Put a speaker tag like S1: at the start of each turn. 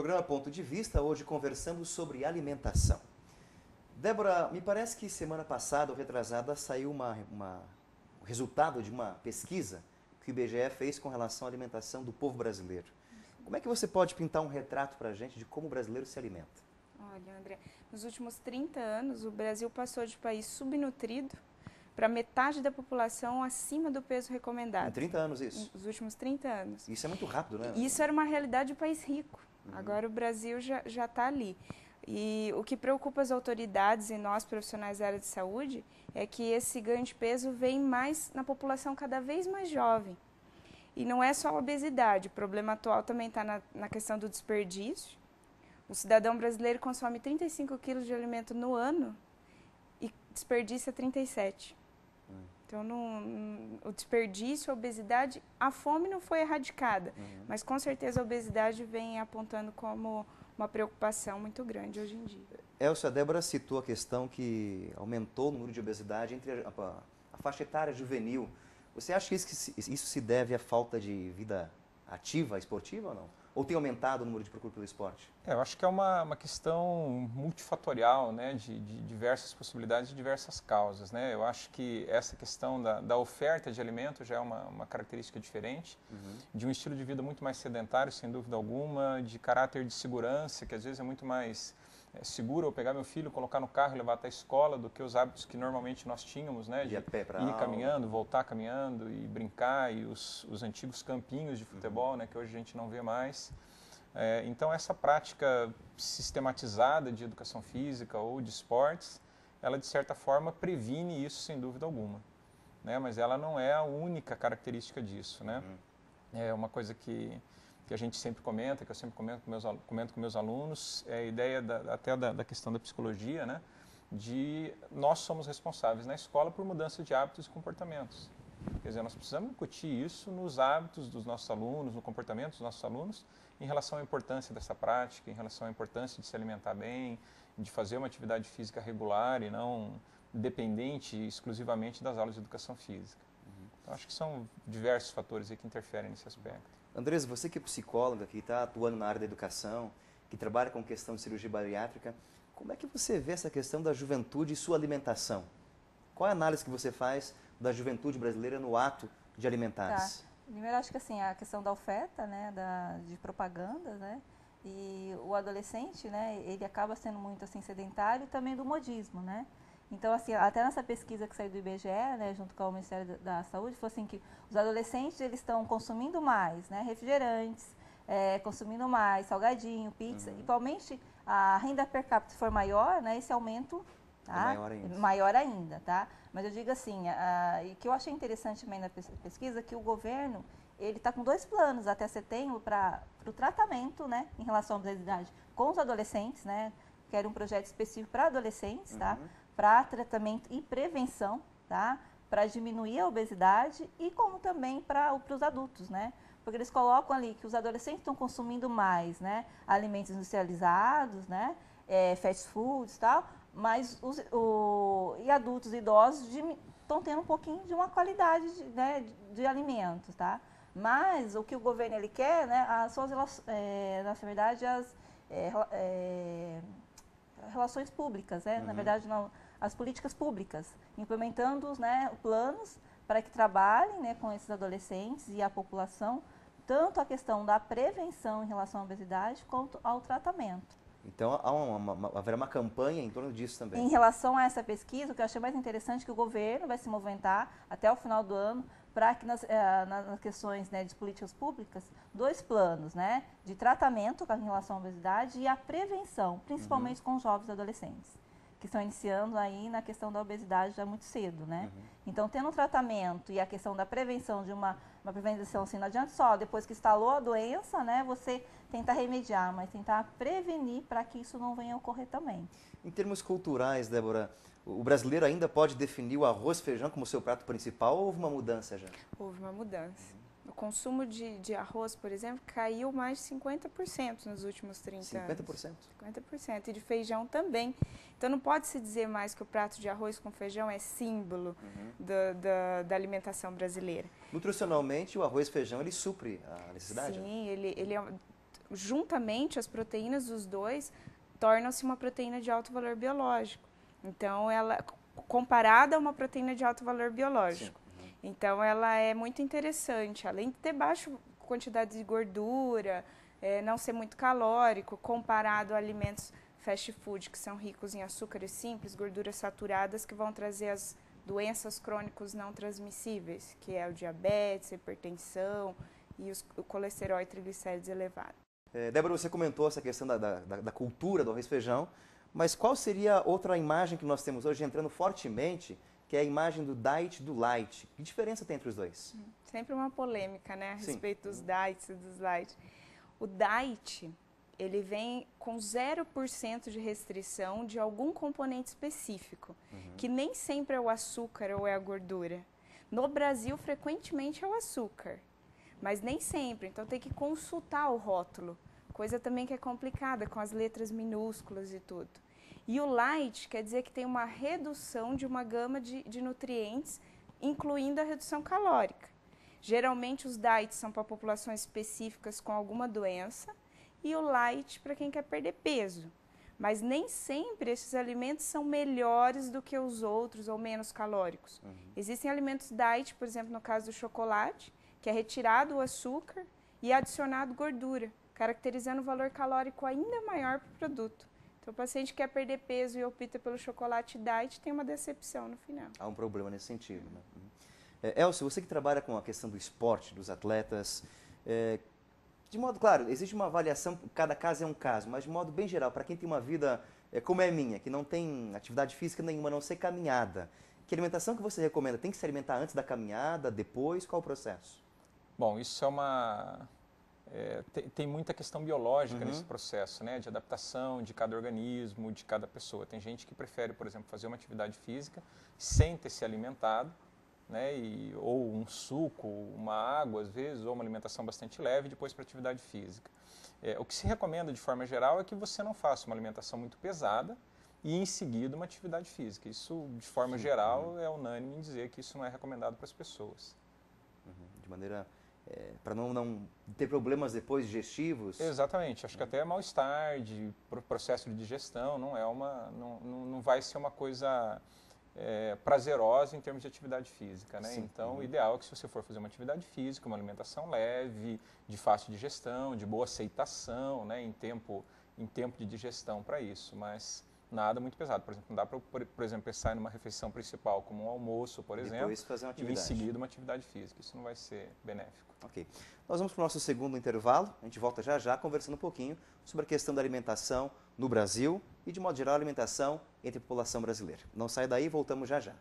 S1: Programa Ponto de Vista, hoje conversamos sobre alimentação. Débora, me parece que semana passada ou retrasada saiu o resultado de uma pesquisa que o IBGE fez com relação à alimentação do povo brasileiro. Como é que você pode pintar um retrato para a gente de como o brasileiro se alimenta?
S2: Olha, André, nos últimos 30 anos, o Brasil passou de país subnutrido para metade da população acima do peso recomendado.
S1: Em 30 anos isso?
S2: Nos últimos 30 anos.
S1: Isso é muito rápido, né?
S2: Isso era uma realidade do país rico. Agora o Brasil já está ali. E o que preocupa as autoridades e nós, profissionais da área de saúde, é que esse ganho de peso vem mais na população cada vez mais jovem. E não é só a obesidade, o problema atual também está na questão do desperdício. O cidadão brasileiro consome 35 quilos de alimento no ano e desperdiça 37. Então, o desperdício, a obesidade, a fome não foi erradicada, mas com certeza a obesidade vem apontando como uma preocupação muito grande hoje em dia.
S1: Elcia, a Débora citou a questão que aumentou o número de obesidade entre a faixa etária juvenil. Você acha que isso se deve à falta de vida ativa, esportiva ou não? Ou tem aumentado o número de procura pelo esporte?
S3: Eu acho que é uma questão multifatorial, né, de diversas possibilidades e diversas causas, né? Eu acho que essa questão da oferta de alimento já é uma característica diferente, de um estilo de vida muito mais sedentário, sem dúvida alguma, de caráter de segurança, que às vezes é muito mais seguro eu pegar meu filho, colocar no carro e levar até a escola do que os hábitos que normalmente nós tínhamos, né, de ir caminhando, voltar caminhando e brincar, e os antigos campinhos de futebol, né, que hoje a gente não vê mais. Então essa prática sistematizada de educação física ou de esportes, ela de certa forma previne isso sem dúvida alguma, né, mas ela não é a única característica disso, né. É uma coisa que a gente sempre comenta, que eu sempre comento com meus alunos, é a ideia até da questão da psicologia, né, de nós somos responsáveis na escola por mudança de hábitos e comportamentos. Quer dizer, nós precisamos incutir isso nos hábitos dos nossos alunos, no comportamento dos nossos alunos, em relação à importância dessa prática, em relação à importância de se alimentar bem, de fazer uma atividade física regular e não dependente exclusivamente das aulas de educação física. Então, acho que são diversos fatores aí que interferem nesse aspecto.
S1: Andresa, você que é psicóloga, que está atuando na área da educação, que trabalha com questão de cirurgia bariátrica, como é que você vê essa questão da juventude e sua alimentação? Qual é a análise que você faz da juventude brasileira no ato de alimentar-se?
S4: Primeiro, acho que assim, a questão da oferta, né, de propaganda, né, e o adolescente, né, ele acaba sendo muito assim sedentário, e também do modismo, né. Então, assim, até nessa pesquisa que saiu do IBGE, né, junto com o Ministério da Saúde, falou assim que os adolescentes, eles estão consumindo mais, né, refrigerantes, consumindo mais salgadinho, pizza, e atualmente a renda per capita for maior, né, esse aumento maior ainda, tá? Mas eu digo assim, e que eu achei interessante também na pesquisa, que o governo, ele está com 2 planos até setembro para o tratamento, né, em relação à obesidade com os adolescentes, né, que era um projeto específico para adolescentes, tá? Para tratamento e prevenção, tá? Para diminuir a obesidade e como também para os adultos, né? Porque eles colocam ali que os adolescentes estão consumindo mais, né? Alimentos industrializados, né? Fast foods e tal, mas e adultos e idosos estão tendo um pouquinho de uma qualidade de alimentos, tá? Mas o que o governo ele quer, né? Na verdade, as relações públicas, né? Na verdade, não, as políticas públicas, implementando, né, planos para que trabalhem, né, com esses adolescentes e a população, tanto a questão da prevenção em relação à obesidade, quanto ao tratamento.
S1: Então, haverá uma campanha em torno disso também.
S4: Em relação a essa pesquisa, o que eu achei mais interessante é que o governo vai se movimentar até o final do ano para que nas questões, né, de políticas públicas, 2 planos, né, de tratamento em relação à obesidade e a prevenção, principalmente com os jovens e adolescentes, que estão iniciando aí na questão da obesidade já muito cedo, né? Então, tendo um tratamento e a questão da prevenção, de uma prevenção, assim, não adianta só depois que instalou a doença, né, você tentar remediar, mas tentar prevenir para que isso não venha a ocorrer também.
S1: Em termos culturais, Débora, o brasileiro ainda pode definir o arroz e feijão como seu prato principal ou houve uma mudança já?
S2: Houve uma mudança. O consumo de arroz, por exemplo, caiu mais de 50% nos últimos 30 anos.
S1: 50%?
S2: 50%. E de feijão também. Então não pode se dizer mais que o prato de arroz com feijão é símbolo da alimentação brasileira.
S1: Nutricionalmente, o arroz e feijão, ele supre a necessidade?
S2: Sim, ele juntamente, as proteínas dos dois tornam-se uma proteína de alto valor biológico. Então, ela, comparada a uma proteína de alto valor biológico. Sim. Então, ela é muito interessante. Além de ter baixa quantidade de gordura, não ser muito calórico, comparado a alimentos fast food, que são ricos em açúcares simples, gorduras saturadas, que vão trazer as doenças crônicas não transmissíveis, que é o diabetes, a hipertensão e o colesterol e triglicéridos elevados.
S1: Débora, você comentou essa questão da cultura do arroz e feijão, mas qual seria outra imagem que nós temos hoje entrando fortemente, que é a imagem do diet e do light? Que diferença tem entre os dois?
S2: Sempre uma polêmica, né, a respeito dos diets e dos light. O diet, ele vem com 0% de restrição de algum componente específico, que nem sempre é o açúcar ou é a gordura. No Brasil, frequentemente é o açúcar, mas nem sempre, então tem que consultar o rótulo, coisa também que é complicada, com as letras minúsculas e tudo. E o light quer dizer que tem uma redução de uma gama de nutrientes, incluindo a redução calórica. Geralmente os diets são para populações específicas com alguma doença, e o light para quem quer perder peso. Mas nem sempre esses alimentos são melhores do que os outros ou menos calóricos. Existem alimentos diet, por exemplo, no caso do chocolate, que é retirado o açúcar e adicionado gordura, caracterizando um valor calórico ainda maior para o produto. Então, o paciente quer perder peso e opta pelo chocolate diet, tem uma decepção no final.
S1: Há um problema nesse sentido, né? Elcio, você que trabalha com a questão do esporte, dos atletas, de modo claro, existe uma avaliação, cada caso é um caso, mas de modo bem geral, para quem tem uma vida como é a minha, que não tem atividade física nenhuma, a não ser caminhada, que alimentação que você recomenda? Tem que se alimentar antes da caminhada, depois? Qual o processo?
S3: Bom, isso é uma... tem muita questão biológica nesse processo, né, de adaptação de cada organismo, de cada pessoa. Tem gente que prefere, por exemplo, fazer uma atividade física sem ter se alimentado, né, ou um suco, uma água, às vezes, ou uma alimentação bastante leve, depois para atividade física. O que se recomenda, de forma geral, é que você não faça uma alimentação muito pesada e, em seguida, uma atividade física. Isso, de forma geral, é unânime em dizer que isso não é recomendado para as pessoas.
S1: De maneira... para não ter problemas depois digestivos?
S3: Exatamente. Acho que até mal-estar, de processo de digestão, não vai ser uma coisa... prazerosa em termos de atividade física, né? Sim. Então, o ideal é que se você for fazer uma atividade física, uma alimentação leve, de fácil digestão, de boa aceitação, né? em tempo de digestão para isso, mas nada muito pesado. Por exemplo, não dá para, por exemplo, pensar numa refeição principal, como um almoço, por exemplo,
S1: fazer uma
S3: e
S1: atividade.
S3: em seguida uma atividade física. Isso não vai ser benéfico.
S1: Ok. Nós vamos para o nosso segundo intervalo. A gente volta já conversando um pouquinho sobre a questão da alimentação no Brasil e, de modo geral, a alimentação entre a população brasileira. Não sai daí, voltamos já.